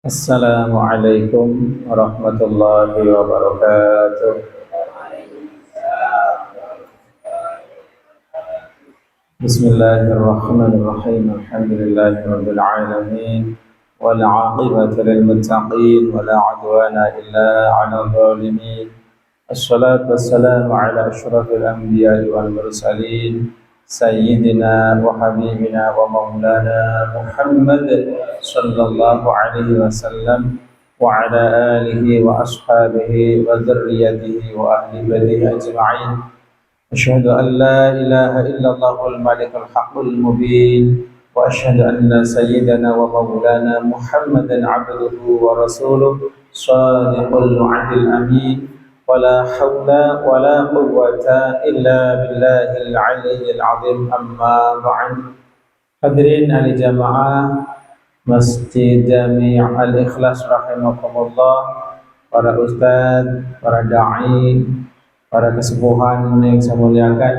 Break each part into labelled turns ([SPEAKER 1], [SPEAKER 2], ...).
[SPEAKER 1] Assalamualaikum warahmatullahi wabarakatuh. Bismillahirrahmanirrahim. Alhamdulillahirabbil alamin. Wal 'aqibatu lil muttaqin wa la 'udwana illa 'alal zalimin. Assalatu wassalamu ala asyrafil anbiya'i wal mursalin sayyidina wa habibina wa maulana Muhammad sallallahu alaihi wasallam wa ala alihi wa ashabihi wa dzurriyyatihi wa ahli baitihi ajma'in. Asyhadu an la ilaha illallahul malikul haqqul mubin wa asyhadu anna sayyidana wa maulana Muhammadan abduhu wa rasuluh shadiqul wa'dil amin. ولا حول ولا قوة إلا بالله العلي العظيم أما بعد. Hadirin ahli jamaah Masjid Jami' Al-Ikhlas rahimakumullah, para ustaz, para da'i, para kesepuhan yang saya muliakan.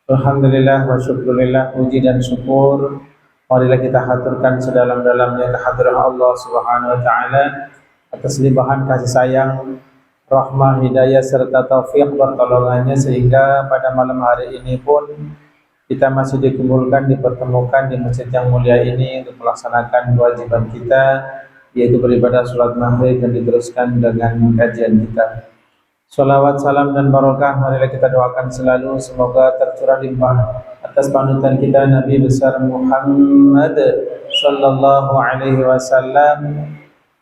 [SPEAKER 1] Alhamdulillah wa syukurillah, puji dan syukur marilah kita haturkan sedalam-dalamnya kehadiran Allah Subhanahu wa taala atas limpahan kasih sayang, rahmah, hidayah, serta taufik pertolongannya, sehingga pada malam hari ini pun kita masih dikumpulkan, dipertemukan di masjid yang mulia ini untuk melaksanakan kewajiban kita, yaitu beribadah sholat maghrib dan diteruskan dengan kajian kita. Salawat, salam, dan barokah marilah kita doakan selalu semoga tercurah limpah atas panutan kita Nabi besar Muhammad sallallahu alaihi wasallam,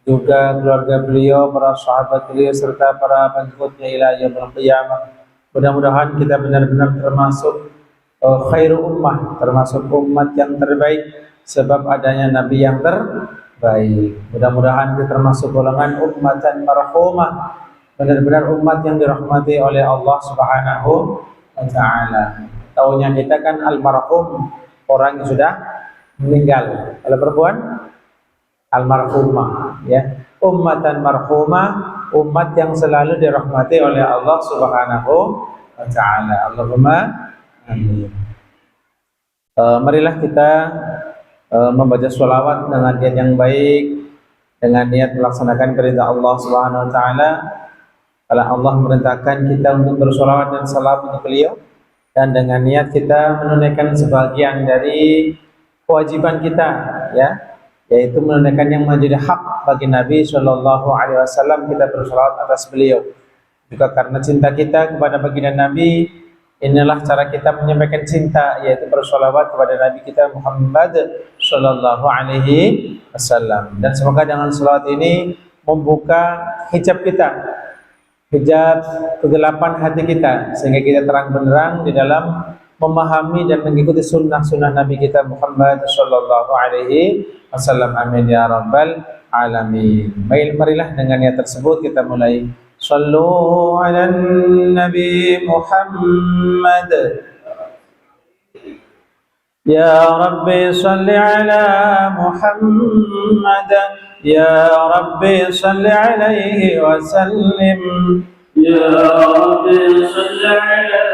[SPEAKER 1] juga keluarga beliau, para sahabat beliau, serta para pengikutnya ila yaumil qiyamah. Mudah-mudahan kita benar-benar termasuk khairu ummah, termasuk umat yang terbaik sebab adanya nabi yang terbaik. Mudah-mudahan kita termasuk golongan ummatan marhumah, benar-benar umat yang dirahmati oleh Allah Subhanahu wa taala. Taunya kita kan almarhum, orang yang sudah meninggal. Kalau perempuan almarhumah, ya, ummatan marhumah, umat yang selalu dirahmati oleh Allah Subhanahu wa taala. Allahumma amin. Marilah kita membaca sholawat dengan niat yang baik, dengan niat melaksanakan perintah Allah Subhanahu wa taala. Kalau Allah merintahkan kita untuk bersholawat dan salam untuk beliau, dan dengan niat kita menunaikan sebagian dari kewajiban kita, ya, yaitu menunaikan yang menjadi hak bagi Nabi Shallallahu Alaihi Wasallam, kita bersolawat atas beliau. Juga karena cinta kita kepada baginda Nabi, inilah cara kita menyampaikan cinta, yaitu bersolawat kepada Nabi kita Muhammad Shallallahu Alaihi Wasallam. Dan semoga dengan solawat ini membuka hijab kita, hijab kegelapan hati kita, sehingga kita terang benderang di dalam memahami dan mengikuti sunnah-sunnah Nabi kita Muhammad Sallallahu Alaihi Wasallam. Amin ya rabbal alamin. Marilah dengan niat tersebut kita mulai. Sallu ala Nabi Muhammad. Ya Rabbi salli ala Muhammad. Ya Rabbi salli alaihi wa sallim. Ya Rabbi salli ala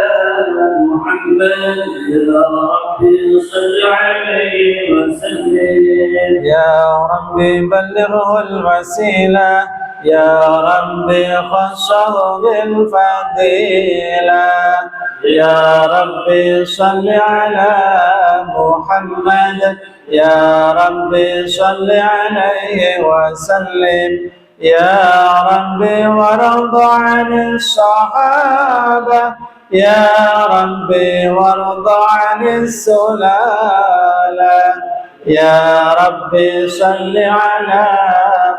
[SPEAKER 1] Muhammad. Ya Rabbi salli alaihi wa sallim. Ya Rabbi ballighhu al-wasilah. Ya Rabbi khassahu bil fadilah. Ya Rabbi salli ala Muhammad. Ya Rabbi salli alaihi wa sallim. Ya Rabbi warḍa 'anil sahabah. Ya Rabbi warḍa 'anis sulalah. Ya Rabbi salli ala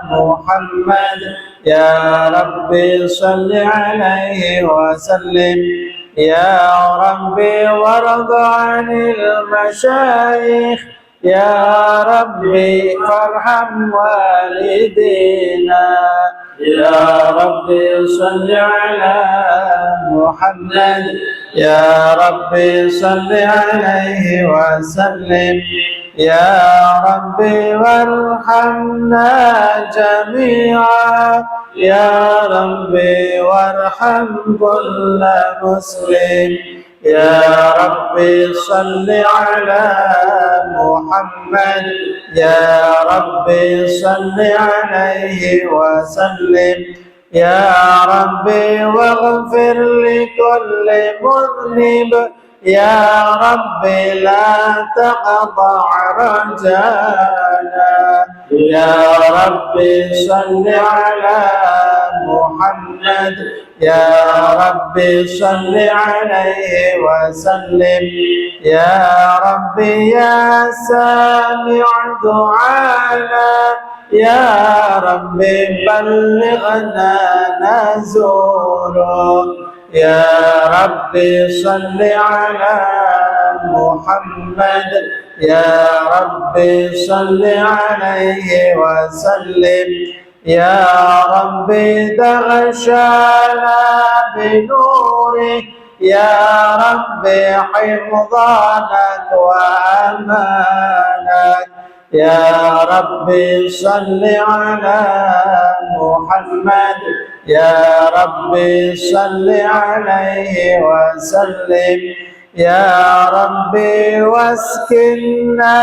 [SPEAKER 1] Muhammad. Ya Rabbi salli alaihi wa sallim. Ya Rabbi warḍa 'anil masyayikh. Ya Rabbi farham walidina. Ya Rabbi salli ala Muhammad. Ya Rabbi salli alaihi wa sallim. Ya Rabbi warhamna jami'a. Ya Rabbi warham kulla muslim. يا ربي صل على محمد يا ربي صل عليه وسلم يا ربي واغفر لكل مذنب يا ربي لا تقطع رجانا يا ربي صل على محمد يا ربي صل عليه وسلم يا ربي يا سامع دعانا يا ربي بلغنا نزوره يا ربي صل على محمد يا ربي صل عليه وسلم يا ربي تغشانا بنورك يا ربي حفظانك وأمانك يا ربي صل على محمد يا ربي صل عليه وسلم يا ربي واسكننا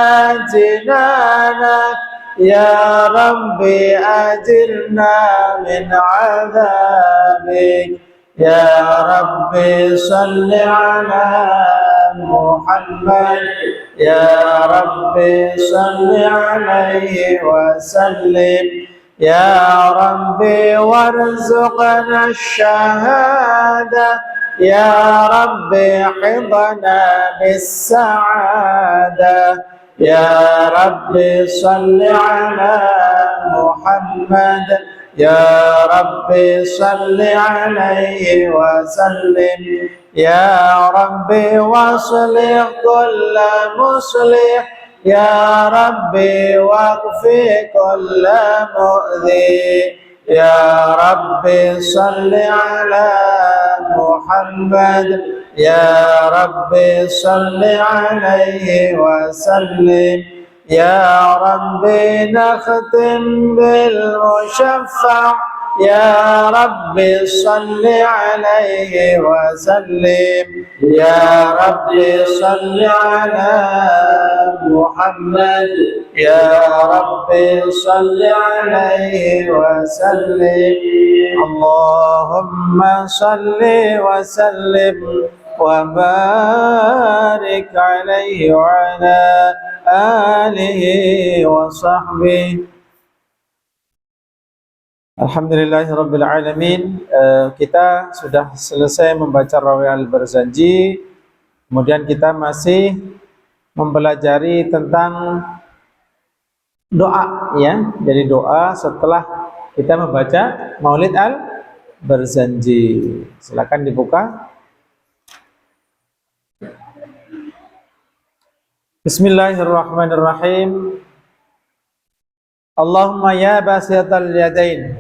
[SPEAKER 1] جنانك يا ربي أجرنا من عذابك يا ربي صل على محمد يا ربي صل عليه وسلم يا ربي وارزقنا الشهادة يا ربي حفظنا بالسعادة يا ربي صل على محمد يا ربي صل عليه وسلم يا ربي واصلح كل مصلح يا ربي واكفي كل مؤذي يا ربي صل على محمد يا ربي صل عليه وسلم يا ربي نختم بالمشفع يا ربي صل عليه وسلم يا ربي صل على محمد يا ربي صل عليه وسلم اللهم صل وسلم وبارك عليه وعلى آله وصحبه. Alhamdulillahirrabbilalamin. Kita sudah selesai membaca Rawi Al-Barzanji. Kemudian kita masih mempelajari tentang doa, ya. Jadi doa setelah kita membaca Maulid Al-Barzanji. Silakan dibuka. Bismillahirrahmanirrahim. Allahumma ya basital yadain.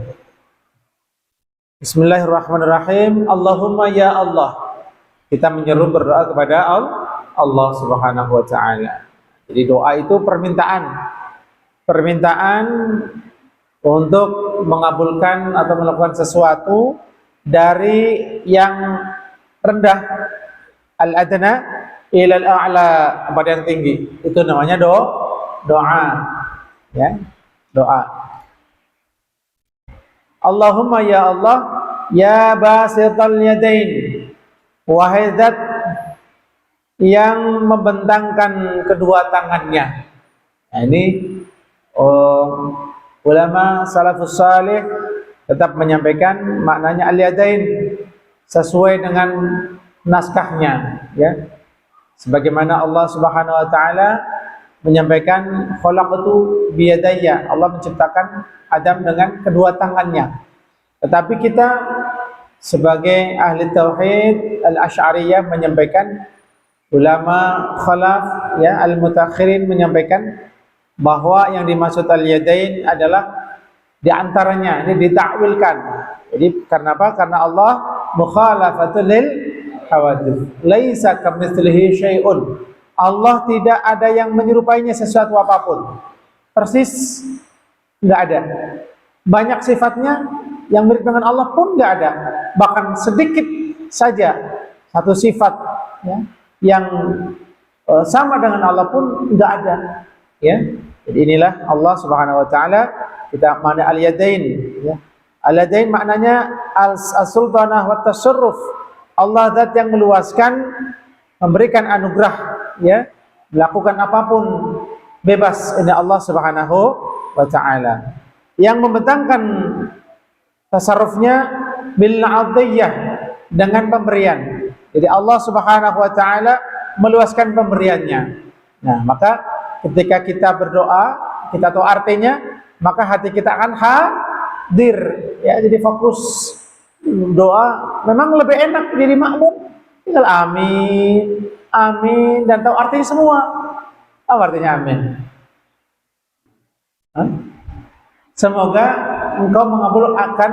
[SPEAKER 1] Bismillahirrahmanirrahim. Allahumma ya Allah. Kita menyeru berdoa kepada Allah Subhanahu wa taala. Jadi doa itu permintaan. Permintaan untuk mengabulkan atau melakukan sesuatu dari yang rendah, al-adna ila al-a'la, kepada yang tinggi. Itu namanya doa. Ya, doa. Allahumma ya Allah, ya basital yadain, wahai zat yang membentangkan kedua tangannya. Nah, ini ulama salafus salih tetap menyampaikan maknanya al-yadain sesuai dengan naskahnya, ya. Sebagaimana Allah Subhanahu wa taala menyampaikan khalaqtu biyadayya, Allah menciptakan Adam dengan kedua tangannya. Tetapi kita sebagai ahli tauhid al-Asy'ariyah menyampaikan, ulama khalaf, ya, al-mutakhirin menyampaikan bahwa yang dimaksud al-yadain adalah diantaranya, ini ditakwilkan. Jadi karena apa? Karena Allah mukhalafatul lil hawadits, laisa kamitslihi syai'un. Allah tidak ada yang menyerupainya sesuatu apapun. Persis nggak ada. Banyak sifatnya yang mirip dengan Allah pun nggak ada. Bahkan sedikit saja satu sifat
[SPEAKER 2] ya, yang sama dengan Allah pun nggak ada, ya. Jadi inilah Allah Subhanahu wa taala, kita mana al-yadain, ya. Al-yadain maknanya as-sultanah wa tasarruf. Allah zat yang meluaskan, memberikan anugerah, ya, melakukan apapun bebas. Ini Allah Subhanahu wa taala yang membentangkan tasarrufnya bil 'adiyah, dengan pemberian. Jadi Allah Subhanahu wa taala meluaskan pemberiannya. Nah, maka ketika kita berdoa, kita tahu artinya, maka hati kita akan hadir, ya, jadi fokus doa. Memang lebih enak jadi makmum, tinggal amin, amin, dan tahu artinya semua. Apa artinya amin? Hah? Semoga Engkau mengabulkan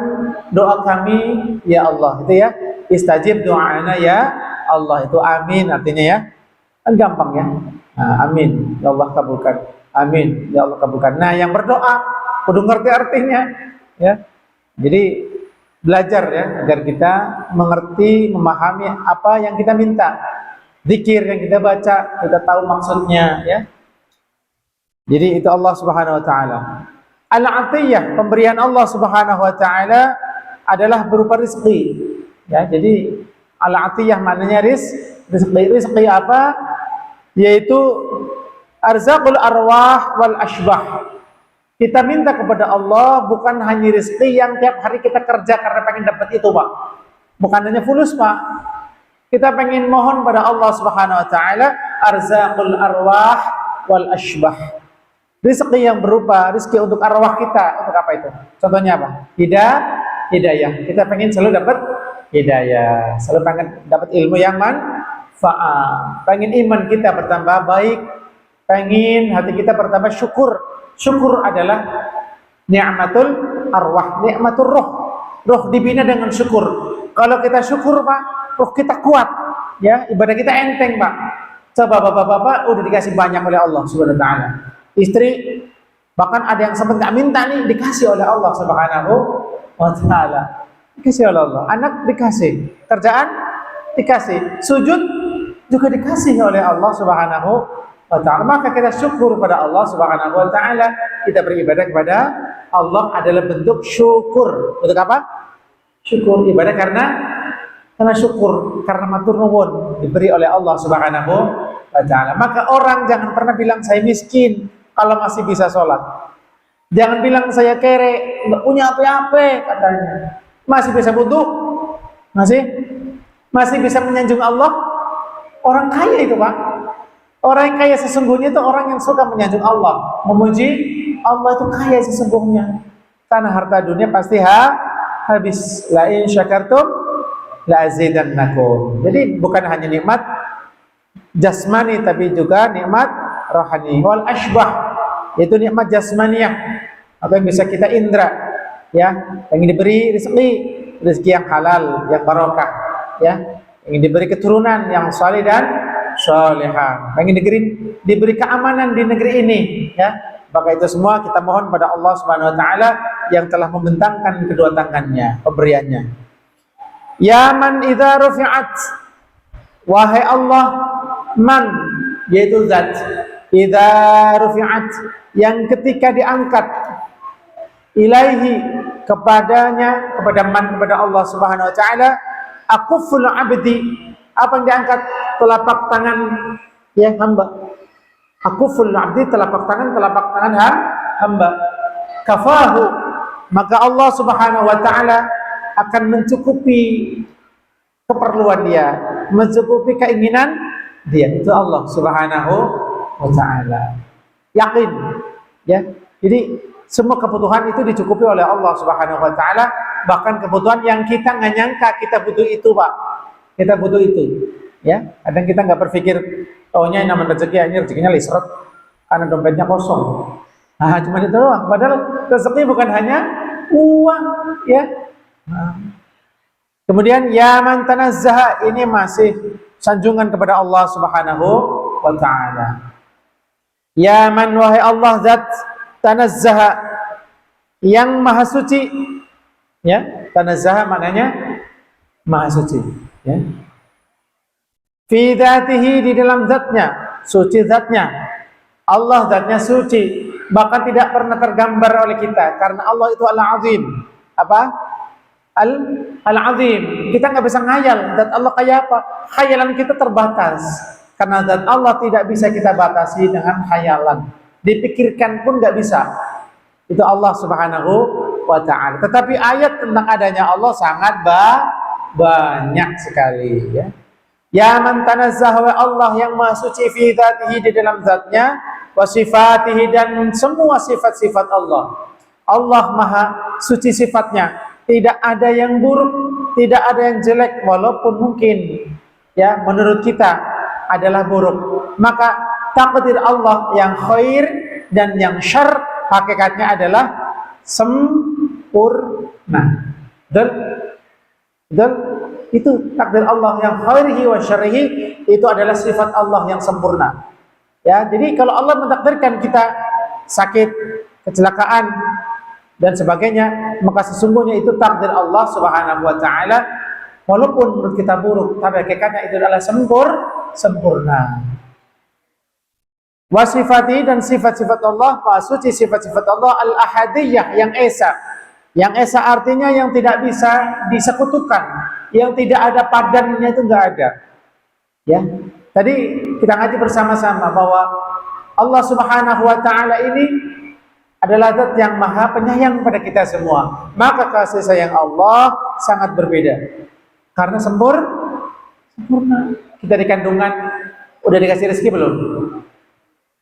[SPEAKER 2] doa kami, ya Allah. Itu ya, istajib doa'ana ya Allah. Itu amin artinya, ya. Kan gampang, ya. Nah, amin, ya Allah kabulkan. Amin, ya Allah kabulkan. Nah, yang berdoa kudu ngerti artinya, ya. Jadi belajar, ya, agar kita mengerti, memahami apa yang kita minta. Zikir yang kita baca, kita tahu maksudnya, ya. Jadi itu Allah Subhanahu wa taala. Al-'atiyah, pemberian Allah Subhanahu wa taala adalah berupa rezeki. Ya, jadi al-'atiyah maknanya rezeki. Rezeki apa? Yaitu arzaqul arwah wal ashbah. Kita minta kepada Allah bukan hanya rezeki yang tiap hari kita kerja karena pengen dapat itu, Pak. Bukan hanya fulus, Pak. Kita pengen mohon pada Allah Subhanahu wa taala arzaqul arwah wal ashbah. Rezeki yang berupa rezeki untuk arwah kita. Untuk apa itu? Contohnya apa? Hidayah. Kita pengen selalu dapat hidayah, selalu pengen dapat ilmu yang manfaat, pengen iman kita bertambah baik, pengen hati kita bertambah syukur. Syukur adalah ni'matul arwah, ni'matul roh. Roh dibina dengan syukur. Kalau kita syukur, Pak, roh kita kuat, ya, ibadah kita enteng, Pak. Coba bapak-bapak udah dikasih banyak oleh Allah Subhanahu wa taala. Istri bahkan ada yang sempat nggak minta nih, dikasih oleh Allah Subhanahu wa taala. Dikasih oleh Allah. Anak dikasih, kerjaan dikasih, sujud juga dikasih oleh Allah Subhanahu wa taala. Maka kita syukur pada Allah Subhanahu wa taala. Kita beribadah kepada Allah adalah bentuk syukur. Untuk apa? Syukur, ibadah karena syukur, karena matur nuwun diberi oleh Allah Subhanahu wa taala. Maka orang jangan pernah bilang saya miskin kalau masih bisa sholat. Jangan bilang saya kere, nggak punya apa-apa katanya. Masih bisa butuh, masih bisa menyanjung Allah. Orang kaya itu, Pak. Orang yang kaya sesungguhnya itu orang yang suka menyanjung Allah, memuji Allah, itu kaya sesungguhnya. Karena harta dunia pasti habis. La in syakartum la azidannakum. Jadi bukan hanya nikmat jasmani tapi juga nikmat rohani. Wal ashbah, yaitu nikmat jasmaniyah, apa yang bisa kita indra, ya, yang diberi rezeki yang halal, yang barokah, ya, yang diberi keturunan yang saleh dan salihah, yang diberi keamanan di negeri ini, ya. Maka itu semua kita mohon pada Allah Subhanahu wa taala yang telah membentangkan kedua tangannya pemberiannya. Ya man idza rufi'at, wahai Allah, man, yaitu zat, idza rufi'at, yang ketika diangkat, ilaihi, kepadanya, kepada Allah Subhanahu wa taala, aquful abdi, apa yang diangkat? Telapak tangan, ya, hamba. Aquful abdi, telapak tangan hamba. Kafahu, maka Allah Subhanahu wa taala akan mencukupi keperluan dia, mencukupi keinginan dia. Itu Allah Subhanahu wa taala. Yakin, ya. Jadi semua kebutuhan itu dicukupi oleh Allah Subhanahu wa taala, bahkan kebutuhan yang kita nggak nyangka kita butuh itu, Pak. Kita butuh itu, ya. Kadang kita nggak berpikir, taunya yang namanya rezeki, ini rezekinya lisret karena dompetnya kosong. Nah, cuma itu doang. Padahal rezeki bukan hanya uang, ya. Nah. Kemudian ya man tanazzaha, ini masih sanjungan kepada Allah Subhanahu wa taala. Ya man, wahai Allah zat, tanazzaha, yang maha suci, ya. Tanazzaha maknanya maha suci, ya. fi dzatihi, di dalam zatnya, suci zatnya. Allah zatnya suci, bahkan tidak pernah tergambar oleh kita karena Allah itu Al-Azim. Apa? Al-Azim. Kita nggak bisa ngayal zat Allah kayak apa. Khayalan kita terbatas karena zat Allah tidak bisa kita batasi dengan khayalan. Dipikirkan pun nggak bisa. Itu Allah Subhanahu wa ta'ala. Tetapi ayat tentang adanya Allah sangat banyak sekali, ya. Ya man tanazzaha, Allah yang maha suci fi dzatihi, di dalam zatnya, wa sifatihi, dan semua sifat-sifat Allah. Allah maha suci sifatnya, tidak ada yang buruk, tidak ada yang jelek, walaupun mungkin ya menurut kita adalah buruk. Maka takdir Allah yang khair dan yang syarr hakikatnya adalah sempurna. Dan itu takdir Allah yang khairihi wa syarrihi, itu adalah sifat Allah yang sempurna. Ya, jadi kalau Allah mentakdirkan kita sakit, kecelakaan dan sebagainya, maka sesungguhnya itu takdir Allah Subhanahu wa ta'ala, walaupun menurut kita buruk, tapi hakikatnya itu adalah sempurna. Wasifati, dan sifat-sifat Allah, suci sifat-sifat Allah al-ahadiyah, yang esa. Yang esa artinya yang tidak bisa disekutukan, yang tidak ada padannya, itu enggak ada. Ya. Tadi kita ngaji bersama-sama bahwa Allah Subhanahu wa ta'ala ini adalah zat yang maha penyayang pada kita semua. Maka kasih sayang Allah sangat berbeda. Karena sempurna. Kita di kandungan udah dikasih rezeki belum?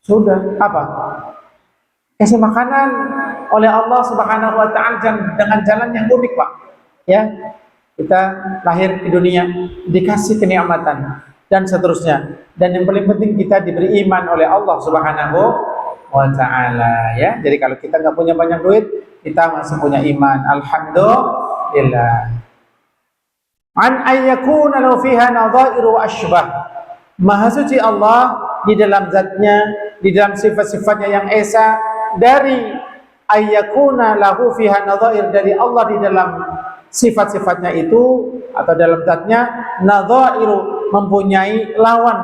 [SPEAKER 2] Sudah. Apa? Kasih makanan oleh Allah Subhanahu wa ta'ala dengan jalan yang unik, Pak. Ya. Kita lahir di dunia dikasih kenikmatan dan seterusnya. Dan yang paling penting kita diberi iman oleh Allah Subhanahu wa ta'ala, ya. Jadi kalau kita nggak punya banyak duit, kita masih punya iman. Alhamdulillah. An ayyakuna law fiha nadhairu wa ashbah. Maha suci Allah di dalam zatnya, di dalam sifat-sifatnya yang esa, dari ayyakuna lahu fiha nadhair, dari Allah di dalam sifat-sifatnya itu atau dalam zatnya, nadhairu, mempunyai lawan,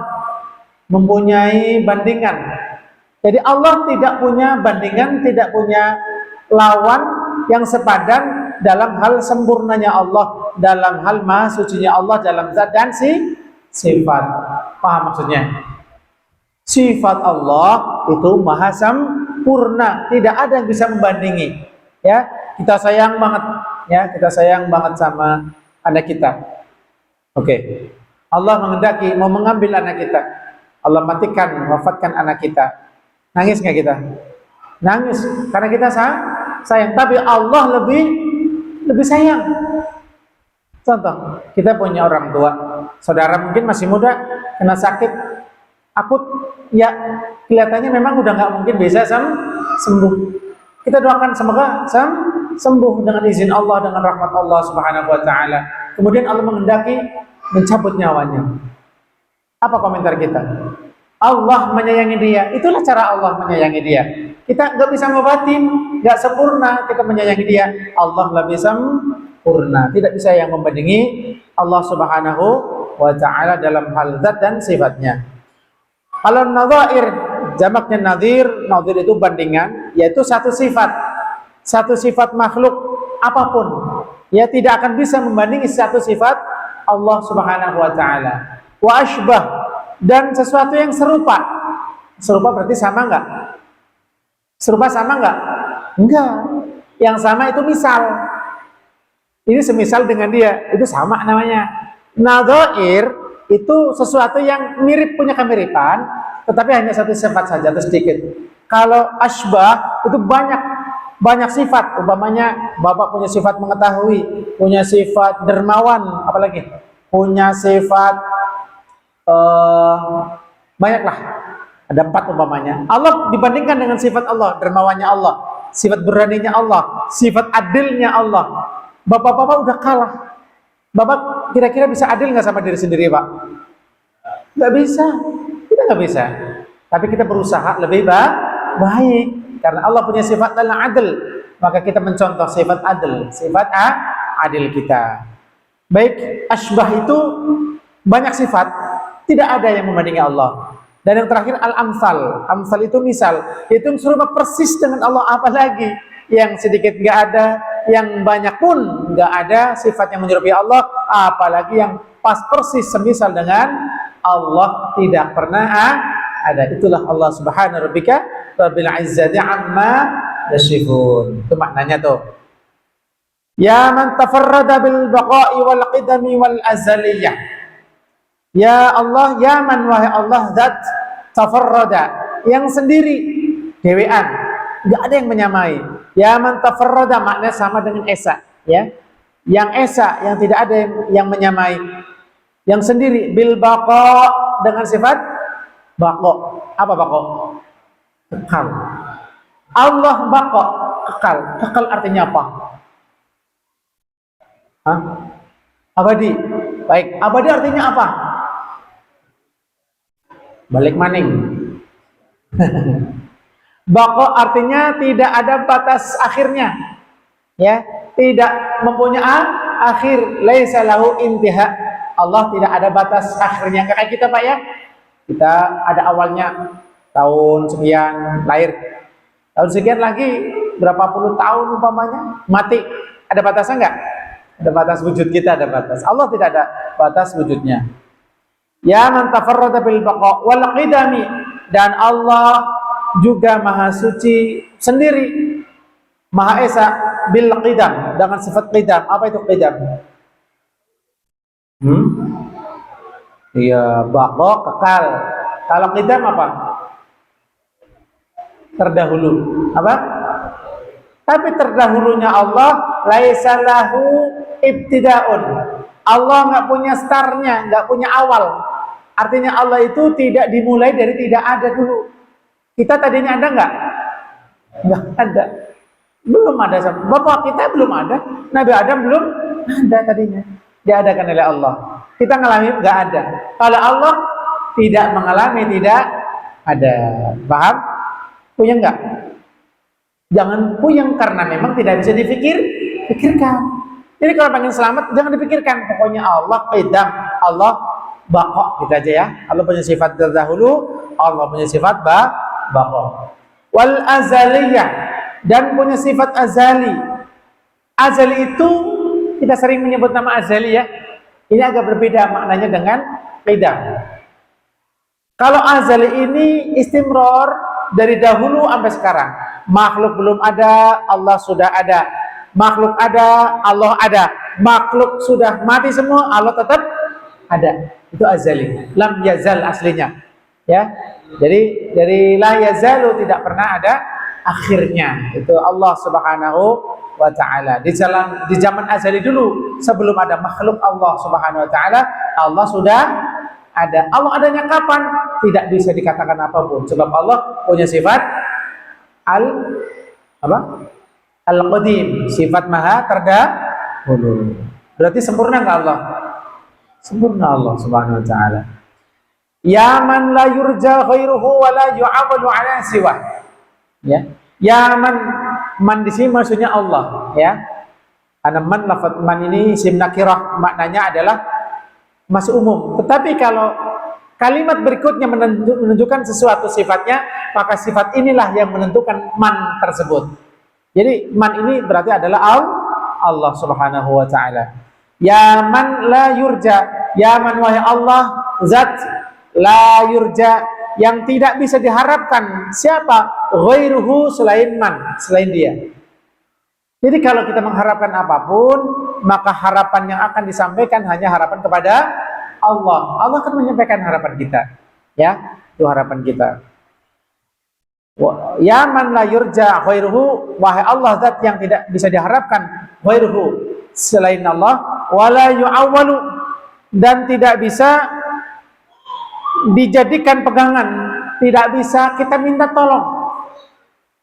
[SPEAKER 2] mempunyai bandingan. Jadi Allah tidak punya bandingan, tidak punya lawan yang sepadan dalam hal sempurnanya Allah, dalam hal maha sucinya Allah, dalam zat dan sifat. Paham maksudnya? Sifat Allah itu maha sempurna, tidak ada yang bisa membandingi. Ya, kita sayang banget, ya, kita sayang banget sama anak kita. Oke. Allah menghendaki mau mengambil anak kita. Allah matikan, wafatkan anak kita. Nangis nggak kita? Nangis karena kita sayang, tapi Allah lebih sayang. Contoh, kita punya orang tua, saudara mungkin masih muda, kena sakit akut, ya kelihatannya memang udah nggak mungkin bisa sembuh. Kita doakan semoga sembuh dengan izin Allah, dengan rahmat Allah Subhanahu wa ta'ala. Kemudian Allah menghendaki mencabut nyawanya. Apa komentar kita? Allah menyayangi dia. Itulah cara Allah menyayangi dia. Kita nggak bisa ngobatin, nggak sempurna kita menyayangi dia. Allah lebih sempurna. Tidak bisa yang membandingi Allah Subhanahu wa ta'ala dalam hal zat dan sifatnya. Kalau nadhair, jamaknya nadir itu bandingan, yaitu satu sifat makhluk apapun, ya tidak akan bisa membandingi satu sifat Allah Subhanahu wa ta'ala. Wa ashbah, dan sesuatu yang serupa. Serupa berarti sama enggak? Serupa sama enggak? Enggak. Yang sama itu misal. Ini semisal dengan dia, itu sama namanya. Nadhair itu sesuatu yang mirip, punya kemiripan, tetapi hanya satu sifat saja atau sedikit. Kalau ashbah itu banyak sifat. Umpamanya bapak punya sifat mengetahui, punya sifat dermawan, apalagi punya sifat banyaklah, ada 4 umpamanya. Allah dibandingkan dengan sifat Allah, dermawannya Allah, sifat beraninya Allah, sifat adilnya Allah. Bapak-bapak udah kalah. Bapak kira-kira bisa adil nggak sama diri sendiri, Pak? Nggak bisa. Kita nggak bisa. Tapi kita berusaha lebih baik. Karena Allah punya sifat al-adl, maka kita mencontoh sifat adil, sifat adil kita. Baik, asbah itu banyak sifat, Tidak ada yang membandingi Allah. Dan yang terakhir al-amsal. Amsal itu misal, itu serupa persis dengan Allah, apalagi yang sedikit nggak ada, yang banyak pun nggak ada sifat yang menyerupai Allah, apalagi yang pas persis semisal dengan Allah, tidak pernah ada. Itulah Allah Subhanahu rabbika rabbil izzati amma yasifun. Itu maknanya tuh. Ya man tafarrada bil baqa'i wal qidami wal azaliyah. Ya Allah, ya man, wahai Allah zat tafarrada, yang sendiri, dewean, enggak ada yang menyamai. Ya man tafarrada maknanya sama dengan esa, ya. Yang esa, yang tidak ada yang menyamai. Yang sendiri, bil baqa, dengan sifat baqa. Apa baqa? Kekal. Allah baqa, kekal. Kekal artinya apa? Hah? Abadi. Baik, abadi artinya apa? Balik maning. Baqa artinya tidak ada batas akhirnya. Ya, tidak mempunyai akhir, laisa lahu intiha. Allah tidak ada batas akhirnya. Kayak kita, Pak, ya. Kita ada awalnya tahun sekian lahir. Tahun sekian lagi berapa puluh tahun umpamanya mati. Ada batasnya enggak? Ada batas wujud kita, ada batas. Allah tidak ada batas wujudnya. Ya man tafarrada bil baqa wal qidami, dan Allah juga maha suci sendiri, maha esa bil qidam, dengan sifat qidam. Apa itu qidam? Iya, baqa kekal. Kalau qidam apa? Terdahulu. Apa? Tapi terdahulunya Allah laisa lahu ibtidaun. Allah nggak punya startnya, nggak punya awal. Artinya Allah itu tidak dimulai dari tidak ada dulu. Kita tadinya ada nggak? Nggak ada. Belum ada. Bapak kita belum ada. Nabi Adam belum ada tadinya. Diadakan oleh Allah. Kita ngalami nggak ada. Kalau Allah tidak mengalami, tidak ada. Paham? Puyeng nggak? Jangan puyeng, karena memang tidak bisa dipikirkan. Jadi kalau pengen selamat, jangan dipikirkan. Pokoknya Allah qidam, Allah baqa, gitu aja ya. Allah punya sifat terdahulu, Allah punya sifat baqa. Wal azaliyah, dan punya sifat azali. Azali itu kita sering menyebut nama azali, ya. Ini agak berbeda maknanya dengan qidam. Kalau azali ini istimror dari dahulu sampai sekarang. Makhluk belum ada, Allah sudah ada. Makhluk ada, Allah ada. Makhluk sudah mati semua, Allah tetap ada. Itu azali. Lam yazal aslinya. Ya. Jadi dari la yazalu, tidak pernah ada akhirnya. Itu Allah Subhanahu wa taala. Di zaman azali dulu, sebelum ada makhluk Allah Subhanahu wa taala, Allah sudah ada. Allah adanya kapan? Tidak bisa dikatakan apapun. Sebab Allah punya sifat Al-Qadim, sifat maha terdahulu. Berarti sempurna enggak Allah? Sempurna Allah Subhanahu wa taala. Ya man la yurja ghairuhu wa la yu'amalu ala siwa. Ya. Ya man di sini maksudnya Allah, ya. Karena lafaz man ini isim nakirah, maknanya adalah masih umum. Tetapi kalau kalimat berikutnya menunjukkan sesuatu sifatnya, maka sifat inilah yang menentukan man tersebut. Jadi man ini berarti adalah Allah Subhanahu wa taala. Ya man la yurja, ya man wahai Allah zat la yurja, yang tidak bisa diharapkan. Siapa? Ghairuhu, selain man, selain dia. Jadi kalau kita mengharapkan apapun, maka harapan yang akan disampaikan hanya harapan kepada Allah. Allah akan menyampaikan harapan kita. Ya, itu harapan kita. Ya man la yurja ghairuhu, wahai Allah zat yang tidak bisa diharapkan ghairuhu, selain Allah, wala yu'awwalu, dan tidak bisa dijadikan pegangan, tidak bisa kita minta tolong.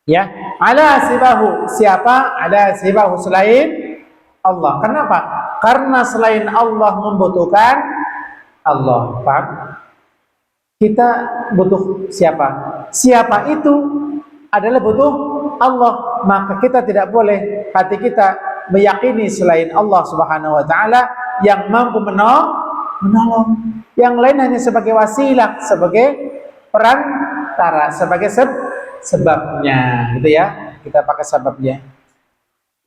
[SPEAKER 2] Ya, ala sibahu, siapa? Ala sibahu, selain Allah. Kenapa? Karena selain Allah membutuhkan Allah. Paham? Kita butuh siapa? Siapa itu adalah butuh Allah. Maka kita tidak boleh hati kita meyakini selain Allah Subhanahu wa taala yang mampu menolong. Yang lain hanya sebagai wasilah, sebagai perantara, sebagai sebabnya, gitu ya. Kita pakai sebabnya.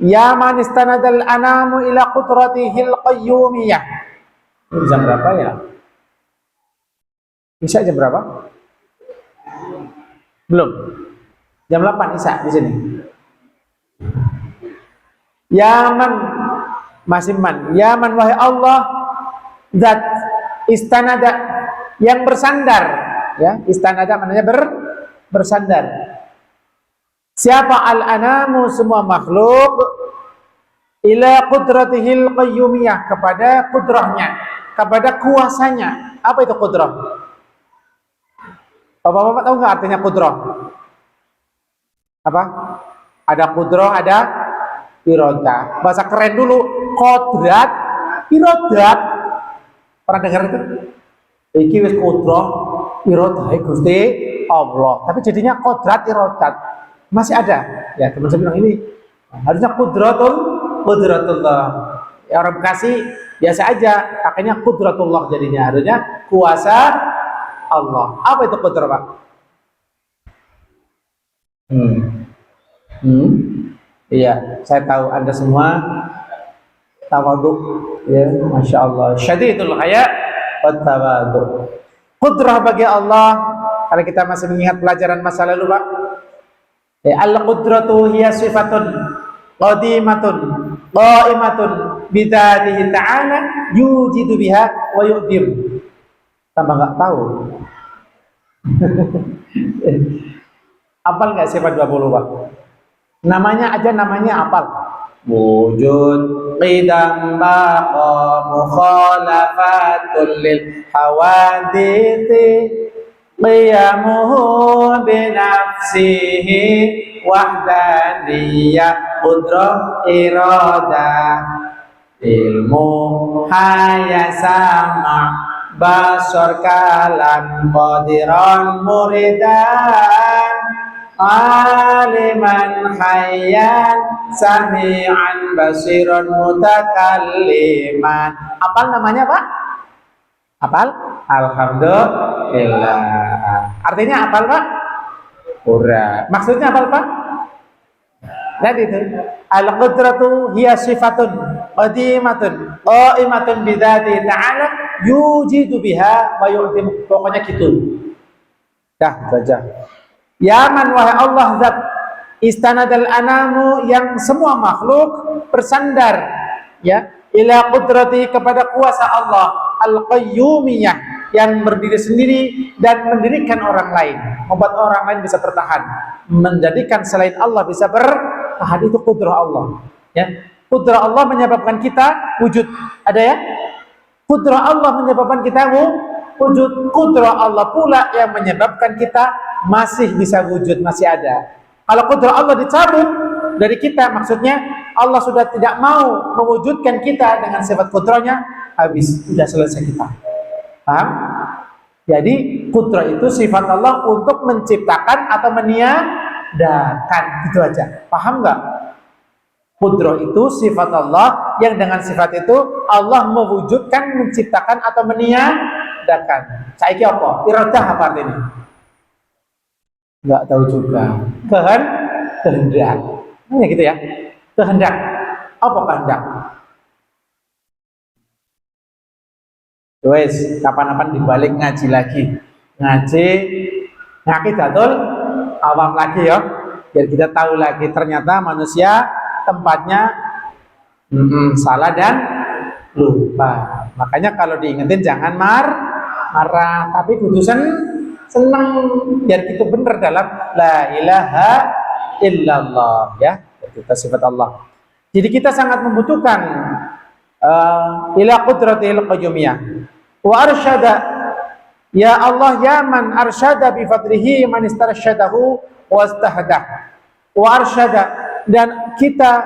[SPEAKER 2] Ya man istanadal anamu ila qudratihil qayyumiyah. Ini jam berapa ya? Isya jam berapa? Belum. Jam 8 Isya di sini. Ya man, masih man. Ya man, wahai Allah, zat istanada, yang bersandar, ya. Istanada maknanya bersandar. Siapa al-anamu, semua makhluk, ila qudratihil qayyumiyah, kepada kudrahnya, kepada kuasanya. Apa itu kudrah? Bapak-bapak tahu nggak artinya kudrah? Apa? Ada kudrah, ada irodah. Bahasa keren dulu, kodrat, irodah. Pernah dengar itu? Iki wis kudrah, irodah Gusti Allah. Tapi jadinya kodrat, irodat. Masih ada. Ya, teman saya bilang ini harusnya kudratullah. Ya, orang Bekasi biasa aja, akhirnya kudratullah jadinya. Harusnya kuasa Allah. Apa itu kudrah, Pak? Iya, saya tahu Anda semua tawaduk, ya, masya Allah. Syadidul haya wa tawaduk. Kudrah bagi Allah. Kalau kita masih mengingat pelajaran masa lalu, Pak. Ya, al-qudratu hiya sifatun qadimatun qaimatun bidzatihi ta'ala yujidu biha wa yu'dim. Tambah nggak tahu. Apal nggak sifat 20, Pak? Namanya aja, namanya apal. Wujud, qidam, baqa, mukhalafatul lil hawadithi, qiyamuhu binafsihi, wahdaniyah, qudrah, iradah, ilmu, haya, sama', basar, kalam, qadiran, muridan, aliman, hayyan, sami'an, basiran, mutakalliman. Apal namanya, Pak? Apal? Alhamdulillah. Artinya apal, Pak? Ura. Maksudnya apal, Pak? Tadi itu. Al-qudratu hiya sifatun qadimatun qaimatun bidzati ta'ala yujidu biha wa yu'timu. Pokoknya gitu. Dah, baca. Ya man, wahai Allah, zat istanadal anamu, yang semua makhluk bersandar, ya, ila qudrati, kepada kuasa Allah, al-qayyumiyah, yang berdiri sendiri dan mendirikan orang lain, membuat orang lain bisa bertahan, menjadikan selain Allah bisa bertahan. Itu kudrah Allah, ya. Kudrah Allah menyebabkan kita wujud. Ada ya? Kudrah Allah menyebabkan kita wujud. Kudrah Allah pula yang menyebabkan kita masih bisa wujud, masih ada. Kalau kudrah Allah dicabut dari kita, maksudnya Allah sudah tidak mau mewujudkan kita dengan sifat kudrahnya, habis, sudah selesai kita. Paham? Jadi kudrah itu sifat Allah untuk menciptakan atau meniadakan, gitu aja. Paham nggak? Kudrah itu sifat Allah yang dengan sifat itu Allah mewujudkan, menciptakan atau meniadakan. Saiki apa? Iradah apa artinya? Nggak tahu juga. Kehendak. Ini gitu ya. Kehendak. Apa kehendak? Wes, kapan-kapan dibalik ngaji lagi. Ngaji datul awam lagi ya. Biar kita tahu lagi ternyata manusia tempatnya salah dan lupa. Makanya kalau diingetin jangan marah, tapi kudu senang, biar kita benar dalam la ilaha illallah, ya. Kita sifat Allah. Jadi kita sangat membutuhkan ila qudratil qayyumiyah wa arsyada, ya Allah, ya man arsyada bi fadlihi man istarsyadahu wastahdah, wa arsyada, dan kita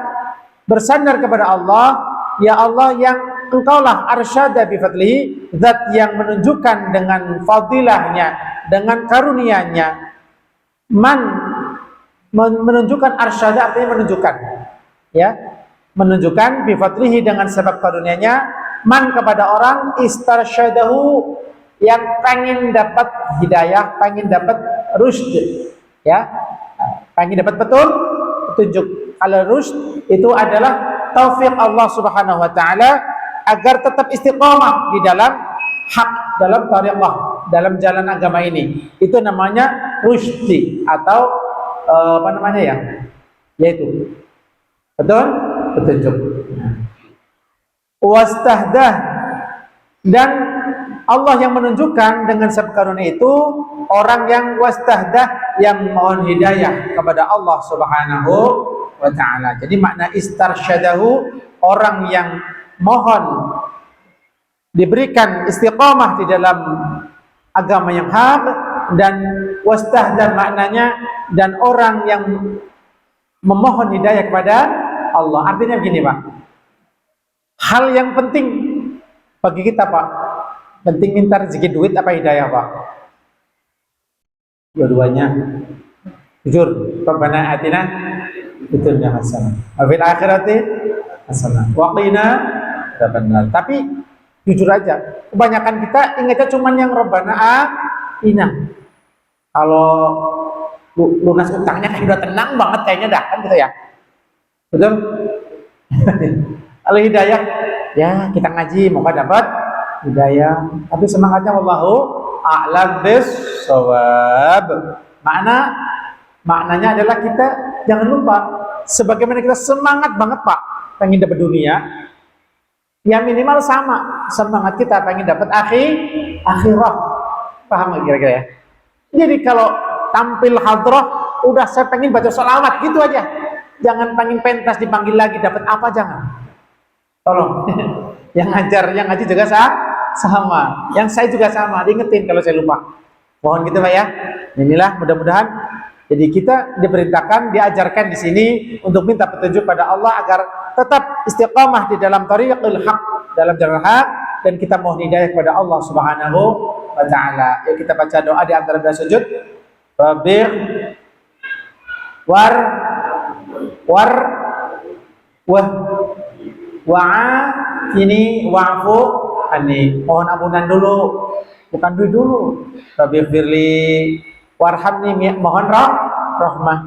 [SPEAKER 2] bersandar kepada Allah, ya Allah, yang engkaulah arsyada bi fadlihi, zat yang menunjukkan dengan fadilahnya, dengan karunia-Nya. Man menunjukkan, arsyada artinya menunjukkan, ya, menunjukkan bi fadlihi dengan sebab karunia-Nya, man kepada orang, istarsyadahu yang pengen dapat hidayah, pengen dapat rusyd, ya, pengen dapat petunjuk. Kalau rusyd itu adalah taufik Allah Subhanahu wa taala agar tetap istiqomah di dalam hak, dalam thariqah, dalam jalan agama ini. Itu namanya rusydi atau apa namanya ya? Yaitu petunjuk. Wastahdah, dan Allah yang menunjukkan dengan sebab karunia itu orang yang wastahdah, yang mohon hidayah kepada Allah Subhanahu wa taala. Jadi makna istarsyadahu, orang yang mohon diberikan istiqamah di dalam agama yang hak, dan wastahdah maknanya dan orang yang memohon hidayah kepada Allah. Artinya begini, Pak. Hal yang penting bagi kita, Pak, penting minta rezeki duit apa hidayah, Pak? Dua-duanya. Jujur, Rabbana atina fid dunya hasanah wa fil akhirati hasanah wa qina adzabannar. Tapi jujur aja, kebanyakan kita ingatnya cuman yang Rabbana atina. Kalau lunas utangnya kayak udah tenang banget kayaknya dah, kan gitu ya. Betul? Kalau hidayah, ya kita ngaji moga dapat hidayah. Tapi semangatnya wallahu a'lam bis-shawab. Maknanya adalah kita jangan lupa, sebagaimana kita semangat banget, Pak, pengen dapat dunia, ya minimal sama semangat kita pengen dapat akhirah. Paham nggak kira-kira ya? Jadi kalau tampil hadrah, udah saya pengen baca sholawat gitu aja. Jangan pengen pentas dipanggil lagi dapat apa, jangan. Tolong. Yang ngaji juga sama. Yang saya juga sama, diingetin kalau saya lupa. Mohon gitu, Pak ya. Inilah mudah-mudahan jadi kita diperintahkan, diajarkan di sini untuk minta petunjuk pada Allah agar tetap istiqamah di dalam thariqul haq, dalam jalan hak, dan kita mohon hidayah kepada Allah Subhanahu wa taala. Yuk kita baca doa di antara dua sujud. Rabbir wah ini wa'fu anni. Mohon ampunan dulu, bukan duit dulu. Rabbi firli warhamni, mohon rahmah.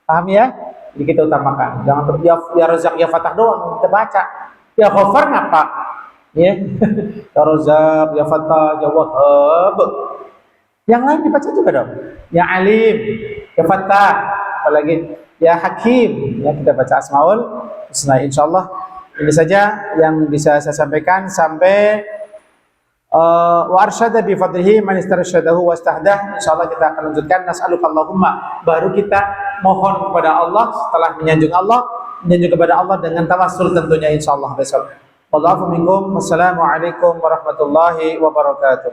[SPEAKER 2] Paham ya? Jadi kita utamakan. Jangan ya Razak ya Fatah doang kita baca. Ya Ghafar ngapa? Ya. Ya Razak ya Fatah ya Wahhab. Yang lain dibaca juga dong. Ya Alim, ya Fatah, apalagi ya Hakim. Ya kita baca Asmaul Husna, insyaallah. Ini saja yang bisa saya sampaikan. Sampai wa arsyada bi fadlihi man istarsyadahu wastahdah. Insyaallah kita akan lanjutkan nas'alukallahumma, baru kita mohon kepada Allah setelah menyanjung kepada Allah dengan tawassul tentunya insyaallah besok. Wallahu minkum. Wassalamualaikum warahmatullahi wabarakatuh.